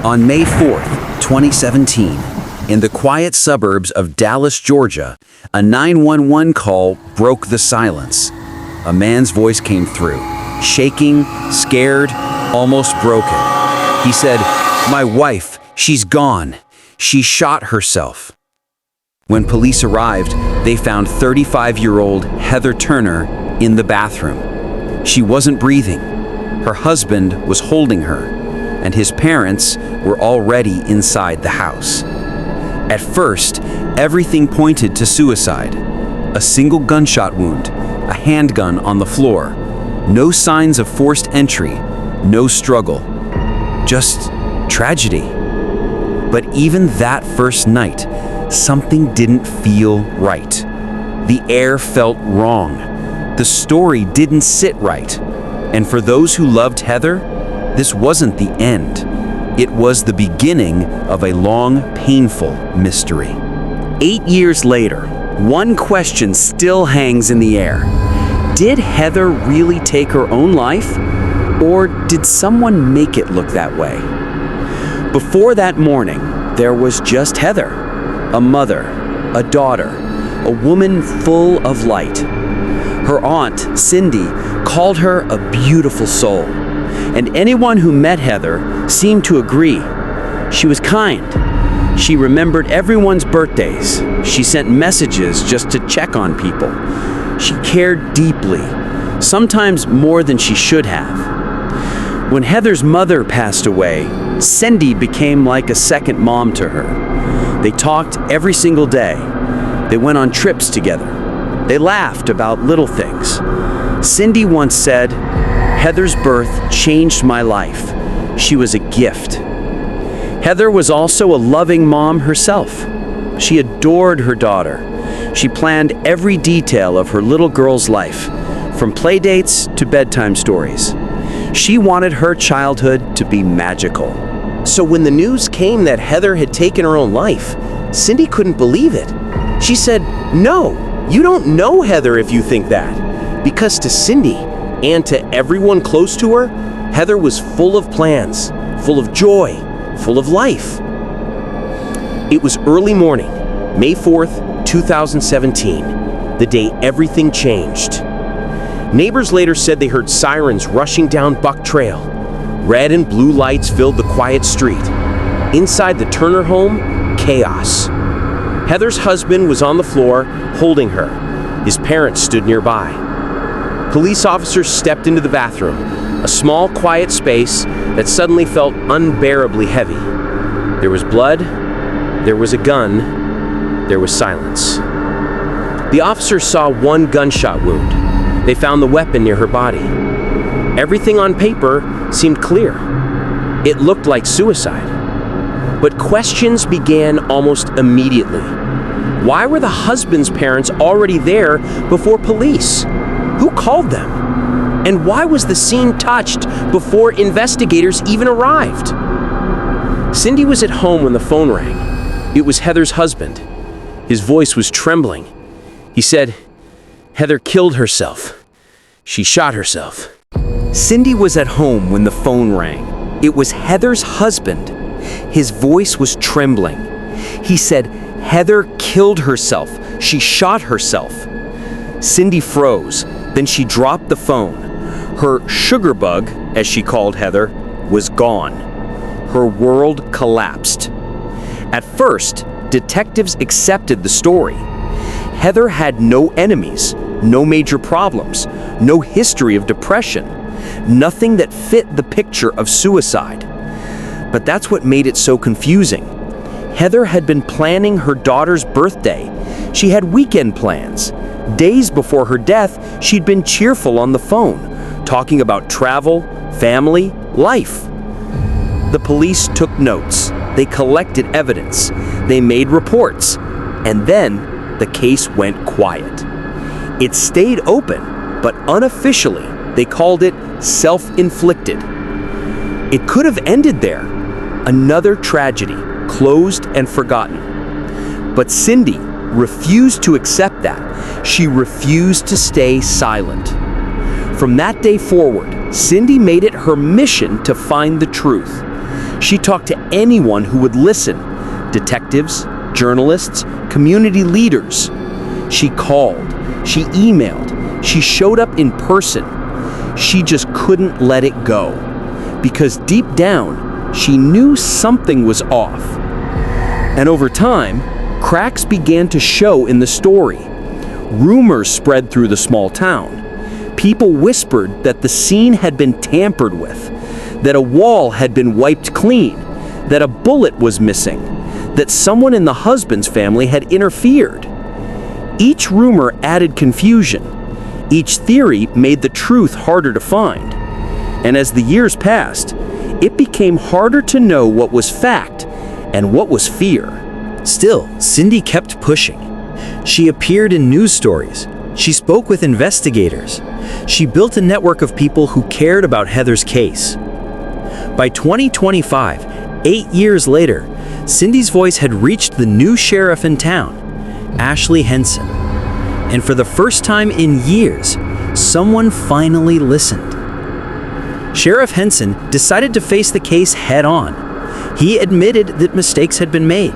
On May 4th, 2017, in the quiet suburbs of Dallas, Georgia, a 911 call broke the silence. A man's voice came through, shaking, scared, almost broken. He said, "My wife, she's gone. She shot herself." When police arrived, they found 35-year-old Heather Turner in the bathroom. She wasn't breathing. Her husband was holding her, and his parents were already inside the house. At first, everything pointed to suicide. A single gunshot wound, a handgun on the floor, no signs of forced entry, no struggle, just tragedy. But even that first night, something didn't feel right. The air felt wrong. The story didn't sit right. And for those who loved Heather, this wasn't the end. It was the beginning of a long, painful mystery. 8 years later, one question still hangs in the air. Did Heather really take her own life? Or did someone make it look that way? Before that morning, there was just Heather, a mother, a daughter, a woman full of light. Her aunt, Cindy, called her a beautiful soul. And anyone who met Heather seemed to agree. She was kind. She remembered everyone's birthdays. She sent messages just to check on people. She cared deeply, sometimes more than she should have. When Heather's mother passed away, Cindy became like a second mom to her. They talked every single day. They went on trips together. They laughed about little things. Cindy once said, "Heather's birth changed my life. She was a gift." Heather was also a loving mom herself. She adored her daughter. She planned every detail of her little girl's life, from play dates to bedtime stories. She wanted her childhood to be magical. So when the news came that Heather had taken her own life, Cindy couldn't believe it. She said, "No, you don't know Heather if you think that." Because to Cindy, and to everyone close to her, Heather was full of plans, full of joy, full of life. It was early morning, May 4th, 2017, the day everything changed. Neighbors later said they heard sirens rushing down Buck Trail. Red and blue lights filled the quiet street. Inside the Turner home, chaos. Heather's husband was on the floor, holding her. His parents stood nearby. Police officers stepped into the bathroom, a small, quiet space that suddenly felt unbearably heavy. There was blood, there was a gun, there was silence. The officers saw one gunshot wound. They found the weapon near her body. Everything on paper seemed clear. It looked like suicide. But questions began almost immediately. Why were the husband's parents already there before police? Who called them? And why was the scene touched before investigators even arrived? Cindy was at home when the phone rang. It was Heather's husband. His voice was trembling. He said, "Heather killed herself. She shot herself." Cindy was at home when the phone rang. It was Heather's husband. His voice was trembling. He said, "Heather killed herself. She shot herself." Cindy froze. Then she dropped the phone. Her sugar bug, as she called Heather, was gone. Her world collapsed. At first, detectives accepted the story. Heather had no enemies, no major problems, no history of depression, nothing that fit the picture of suicide. But that's what made it so confusing. Heather had been planning her daughter's birthday. She had weekend plans. Days before her death, she'd been cheerful on the phone, talking about travel, family, life. The police took notes. They collected evidence. They made reports. And then the case went quiet. It stayed open, but unofficially, they called it self-inflicted. It could have ended there. Another tragedy, closed and forgotten. But Cindy refused to accept that. She refused to stay silent. From that day forward, Cindy made it her mission to find the truth. She talked to anyone who would listen: detectives, journalists, community leaders. She called, she emailed, she showed up in person. She just couldn't let it go, because deep down, she knew something was off. And over time, cracks began to show in the story. Rumors spread through the small town. People whispered that the scene had been tampered with, that a wall had been wiped clean, that a bullet was missing, that someone in the husband's family had interfered. Each rumor added confusion. Each theory made the truth harder to find. And as the years passed, it became harder to know what was fact and what was fear. Still, Cindy kept pushing. She appeared in news stories. She spoke with investigators. She built a network of people who cared about Heather's case. By 2025, 8 years later, Cindy's voice had reached the new sheriff in town, Ashley Henson. And for the first time in years, someone finally listened. Sheriff Henson decided to face the case head-on. He admitted that mistakes had been made.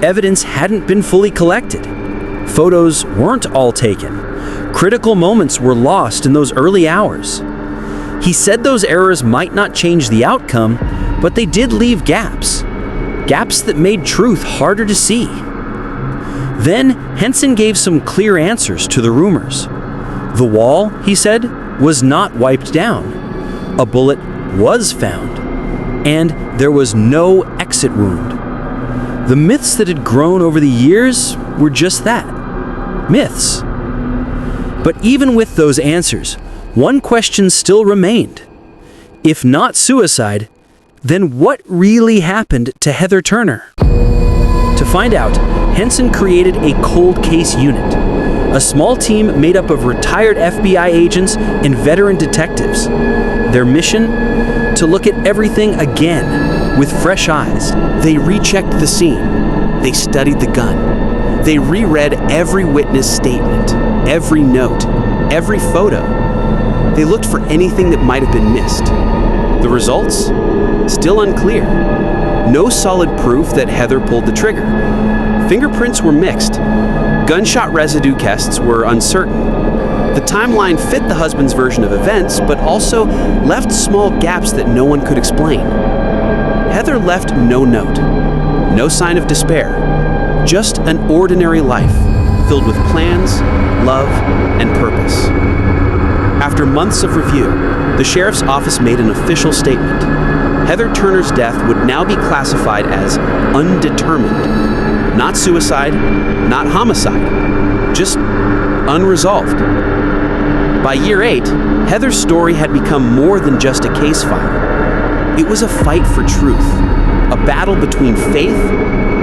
Evidence hadn't been fully collected. Photos weren't all taken. Critical moments were lost in those early hours. He said those errors might not change the outcome, but they did leave gaps. Gaps that made truth harder to see. Then, Henson gave some clear answers to the rumors. The wall, he said, was not wiped down. A bullet was found. And there was no exit wound. The myths that had grown over the years were just that, myths. But even with those answers, one question still remained. If not suicide, then what really happened to Heather Turner? To find out, Henson created a cold case unit, a small team made up of retired FBI agents and veteran detectives. Their mission? To look at everything again, with fresh eyes. They rechecked the scene. They studied the gun. They reread every witness statement, every note, every photo. They looked for anything that might have been missed. The results? Still unclear. No solid proof that Heather pulled the trigger. Fingerprints were mixed. Gunshot residue tests were uncertain. The timeline fit the husband's version of events, but also left small gaps that no one could explain. Heather left no note, no sign of despair, just an ordinary life filled with plans, love, and purpose. After months of review, the sheriff's office made an official statement. Heather Turner's death would now be classified as undetermined. Not suicide, not homicide, just unresolved. By year 8, Heather's story had become more than just a case file. It was a fight for truth, a battle between faith,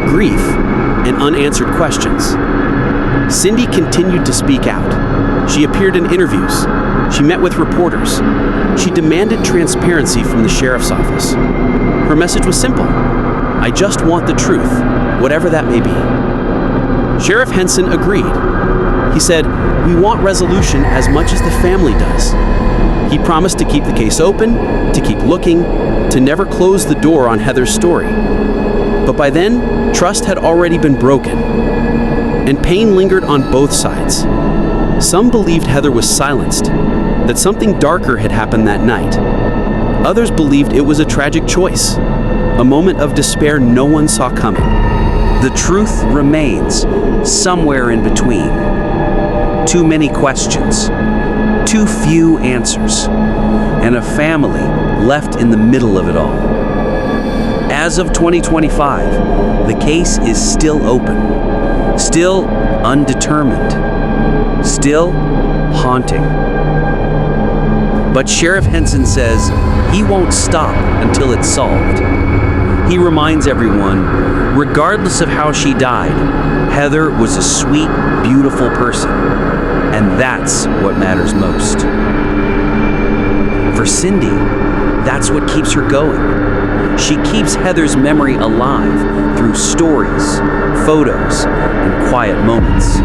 grief, and unanswered questions. Cindy continued to speak out. She appeared in interviews. She met with reporters. She demanded transparency from the sheriff's office. Her message was simple: I just want the truth, whatever that may be. Sheriff Henson agreed. He said, "We want resolution as much as the family does." He promised to keep the case open, to keep looking, to never close the door on Heather's story. But by then, trust had already been broken, and pain lingered on both sides. Some believed Heather was silenced, that something darker had happened that night. Others believed it was a tragic choice, a moment of despair no one saw coming. The truth remains somewhere in between. Too many questions, too few answers, and a family left in the middle of it all. As of 2025, the case is still open, still undetermined, still haunting. But Sheriff Henson says he won't stop until it's solved. He reminds everyone, regardless of how she died, Heather was a sweet, beautiful person, and that's what matters most. For Cindy, that's what keeps her going. She keeps Heather's memory alive through stories, photos, and quiet moments.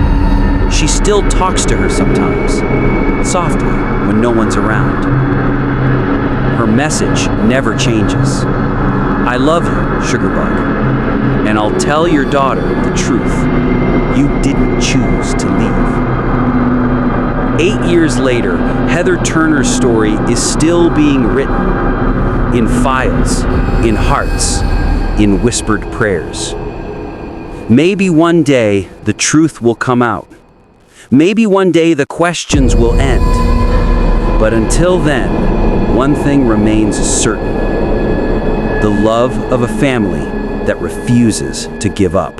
She still talks to her sometimes, softly when no one's around. Her message never changes. I love you, Sugarbug, and I'll tell your daughter the truth. You didn't choose to leave. 8 years later, Heather Turner's story is still being written in files, in hearts, in whispered prayers. Maybe one day the truth will come out. Maybe one day the questions will end. But until then, one thing remains certain: the love of a family that refuses to give up.